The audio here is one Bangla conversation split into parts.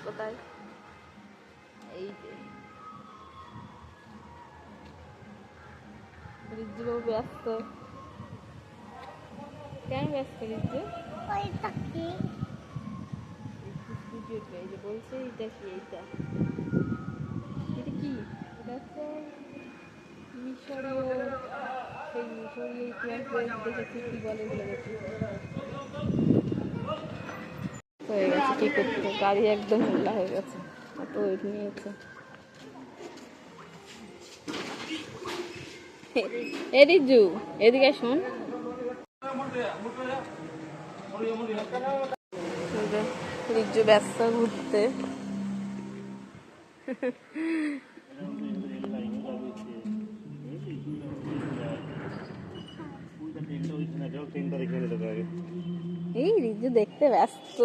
কোথায়? এই যে রিজ্জু ব্যস্ত। কেন ব্যস্ত রিজ্জু? এই যে বলছে এটা কি, এইটা এটা কি? এটা হচ্ছে মিশরীয়, সেই মিশরীয় ইতিহাস দেখেছি, কি বলে এগুলো দেখি। হয়ে গেছে কি করতে, গাড়ি একদম মেলা হয়ে গেছে, এত ওয়েট নিয়েছে। এ রিজ্জু এদিকে শোন, রিজ্জু ব্যস্ত ঘুরতে। এই রিজ্জু দেখতে ব্যস্ত।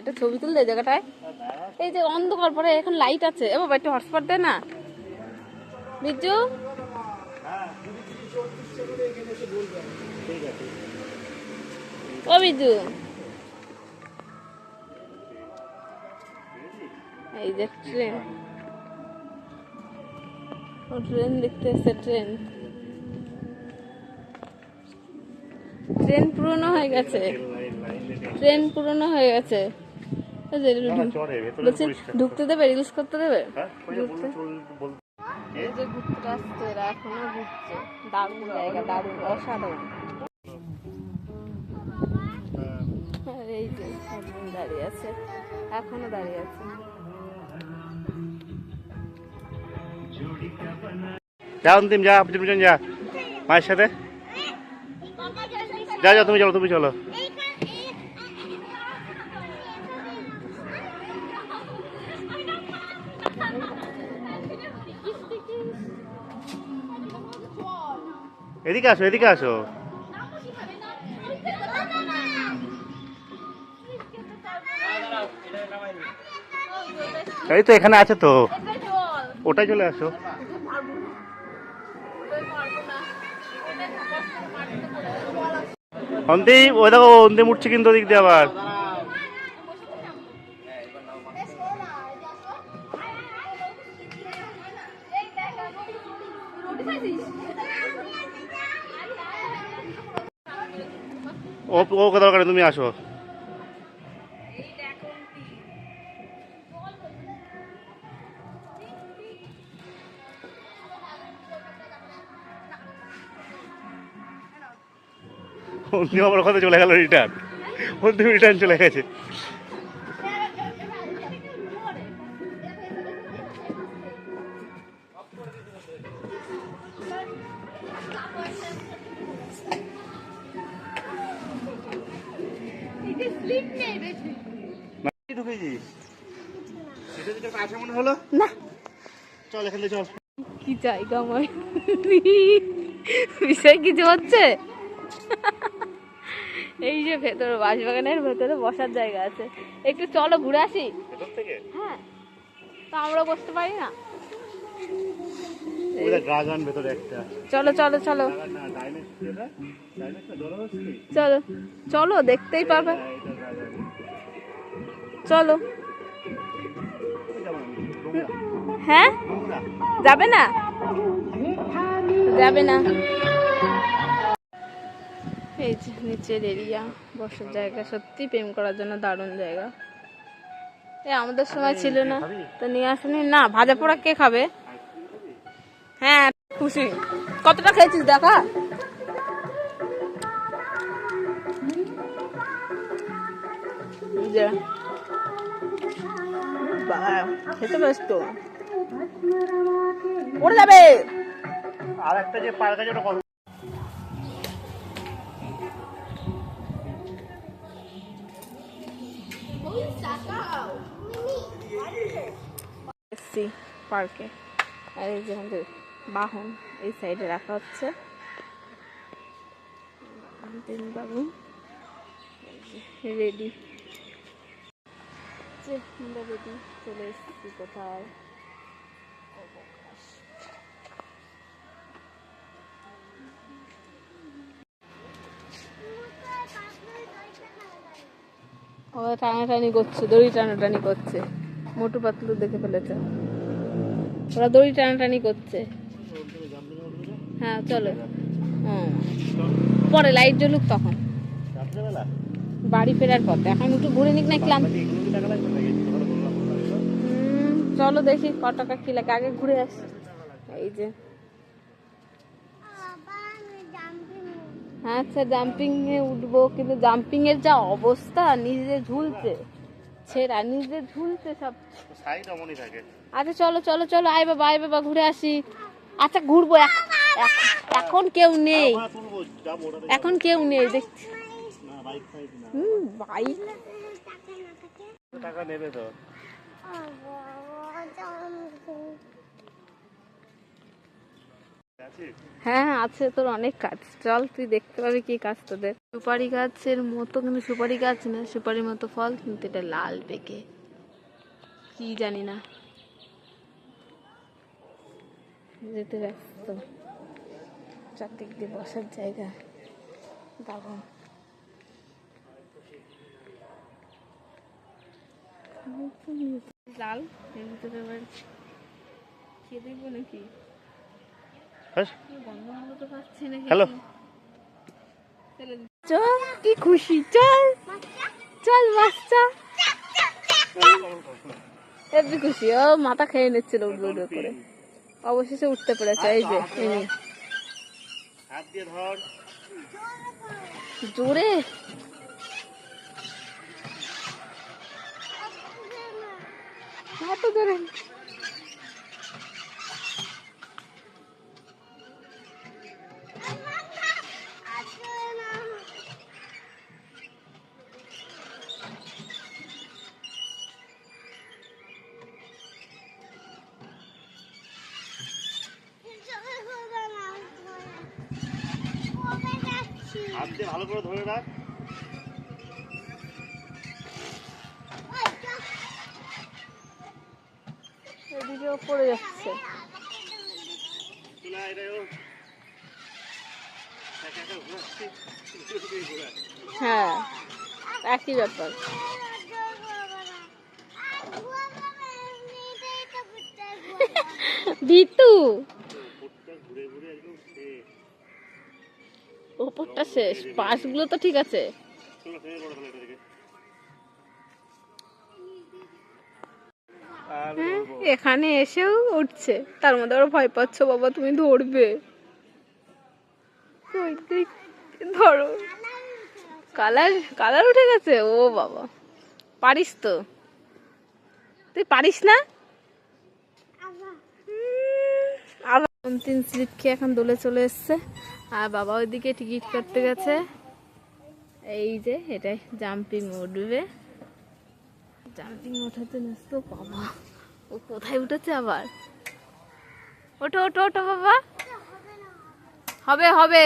একটা ছবি তুললে জায়গাটায়, এই যে অন্ধকার পরে এখন লাইট আছে। এ বাবা একটু হটস্পট দে না রিজ্জু। ও বিজু, এই যে ট্রেন, ও ট্রেন দেখতে এসছে। ট্রেন পুরনো হয়ে গেছে, ট্রেন পুরনো হয়ে গেছে। ঢুকতে দেবে, রিলস করতে দেবে? এই যে ঘুরতে আসছে এরা, এখনো ঘুরছে। দারুণ জায়গা, দারুণ, অসাধারণ। এই যে দাঁড়িয়ে আছে, এখনো দাঁড়িয়ে আছে। যা অন্তিম, যা পিছন যা মায়ের সাথে, যা যা তুমি চলো, তুমি চলো। এদিকে আসো, এদিকে আসো। এই তো এখানে আছে তো, ওটাই চলে আসো। অন্তিম, ওই দেখো অন্তিম উঠছে কিন্তু ওদিক দিয়ে আবার। ও কথা দরকার, তুমি আসো। অন্তিম আমার কথা চলে গেল, রিটার্ন। অন্তিম রিটার্ন চলে গেছে। কি জায়গা আমার, বিষয় কিছু হচ্ছে। এই যে ভেতরে, বাঁশবাগানের ভেতরে বসার জায়গা আছে, একটু চলো ঘুরে আসি। হ্যাঁ, তো আমরা বসতে পারি না? চলো চলো চলো চলো চলো, দেখতেই পাবে। চলো। হ্যাঁ, যাবে না, যাবে না। এই যে নিচের এরিয়া, বসার জায়গা, সত্যি প্রেম করার জন্য দারুণ জায়গা। আমাদের সময় ছিল না তো নিয়ে আসেনি। না, ভাজা পোড়া কে খাবে? হ্যাঁ খুশি। কতটা খেয়েছিস দেখা? খেতে ব্যস্ত, পড়ে যাবে। আর একটা যে পার্ক আছে ওটা পার্কে। আর এই যে আমাদের বাহন এই সাইডে রাখা হচ্ছে। বাবু রেডি, রেডি, চলে এসেছি কোথায়? ও টানাটানি করছে, দড়ি টানাটানি করছে। মোটু পাতলু দেখে ফেলেছে, ওরা দড়ি টানাটানি করছে। হ্যাঁ চলো। পরে লাইট জ্বলুক তখন, বাড়ি ফেরার পথে। এখন একটু ঘুরে নিক না, ক্লান্ত। চলো দেখি ক টাকা কি লাগে, আগে ঘুরে আসি। এই যে আচ্ছা জাম্পিং এ উঠবো, কিন্তু জাম্পিং এর যা অবস্থা, নিজে ঝুলছে ছেঁড়া, নিজে ঝুলছে সব। আচ্ছা চলো চলো চলো, আয় বাবা আয় বাবা, ঘুরে আসি। আচ্ছা ঘুরবো, এখন কেউ নেই, এখন কেউ নেই দেখছি। বাইক টাকা নেবে তো। হ্যাঁ আছে, তোর অনেক কাজ, চল তুই দেখতে পাবি কি কাজ তোদের। সুপারি গাছের মতো, কিন্তু সুপারি গাছ না, সুপারির মতো ফল, কিন্তু এটা লাল পেকে কি জানি না। যেতে ব্যস্ত, চারদিক দিয়ে বসার জায়গা দারুণ। লাল এর ভিতরে আবার খেয়ে দেখবো নাকি? হ্যালো, চল কি খুশি, চল চল বাচ্চা, হেবি খুশি। ও মাথা খেয়ে নিচ্ছিল উঠবে উঠবে করে, অবশেষে উঠতে পেরেছে। এই যে ইনি হাত দিয়ে ধর জোরে, এত জোরে। হাত দিয়ে ভালো করে ধরে রাখ। এদিকে পড়ে যাচ্ছে। হ্যাঁ একই ব্যাপার। বিতু ওপরটা শেষ, পাশগুলো তো ঠিক আছে। এখানে এসেও উঠছে, তার মধ্যে আরো ভয় পাচ্ছ বাবা, তুমি ধরবে। ধরো, কালার কালার উঠে গেছে। ও বাবা, পারিস তো, তুই পারিস না। আবার অন্তিম স্লিপ খেয়ে এখন দোলে চলে এসছে, আর বাবা ওইদিকে টিকিট কাটতে গেছে। এই যে এটাই জাম্পিং উঠবে, জাম্পিং ওঠাতে তো বাবা, ও কোথায় উঠেছে আবার। ওঠো ওঠো ওঠো বাবা, হবে হবে।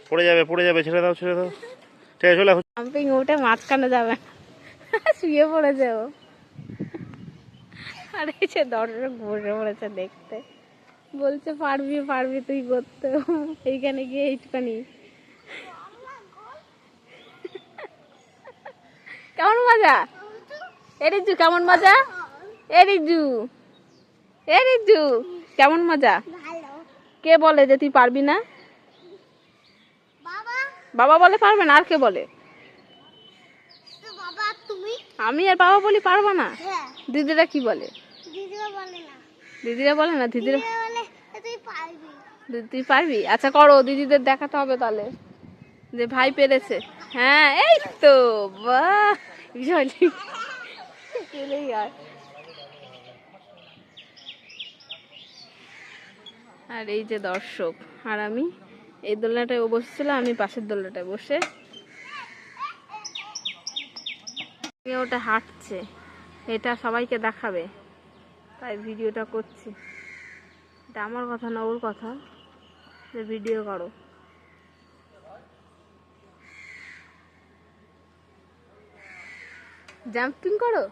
পড়ে যাবে পড়ে যাবে, ছেড়ে দাও ছেড়ে দাও। ঠিক আছে চলে। জাম্পিং উঠে মাঝখানে যাবে না, শুয়ে পড়েছে ও। আর এই যে দর্শক বসে পড়েছে দেখতে, বলছে পারবি পারবি তুই করতে, এইখানে গিয়ে এইটুখানি। কেমন মজা এ রিজু, কেমন মজা এ রিজু, এ রিজু কেমন মজা? কে বলে যে তুই পারবি না? বাবা বলে পারবে না, আর কে বলে? আমি আর বাবা বলি পারবা না। দিদিরা কি বলে? দিদিরা বলে না, দিদিরা তুই পারবি। আচ্ছা করো, দিদিদের দেখাতে হবে তাহলে যে ভাই পেরেছে। হ্যাঁ এই তো, বাহ বিশাল। আর এই যে দর্শক, আর আমি এই দোলনাটায় বসেছিলাম, আমি পাশের দোলনাটায় বসে। ওটা হাঁটছে, এটা সবাইকে দেখাবে, তাই ভিডিওটা করছি। এটা আমার কথা না, ওর কথা, যে ভিডিও করো। জাম্পিং করো,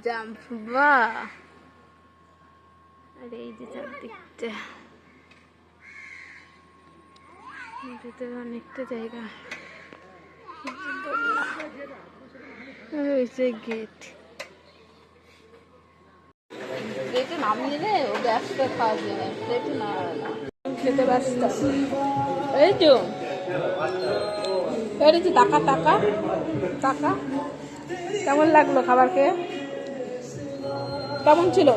জাম্প, বাহ আর এই যে চারদিকটা ভিতরে অনেকটা জায়গা। ওই যে গেট, গেটে নামিয়ে নে, ও গ্যাসটা খাওয়া যায়, প্লেটে না খেতে ব্যস্ত। এই তো এই যে টাকা টাকা টাকা, কেমন লাগলো খাবার খেয়ে? কেমন ছিল?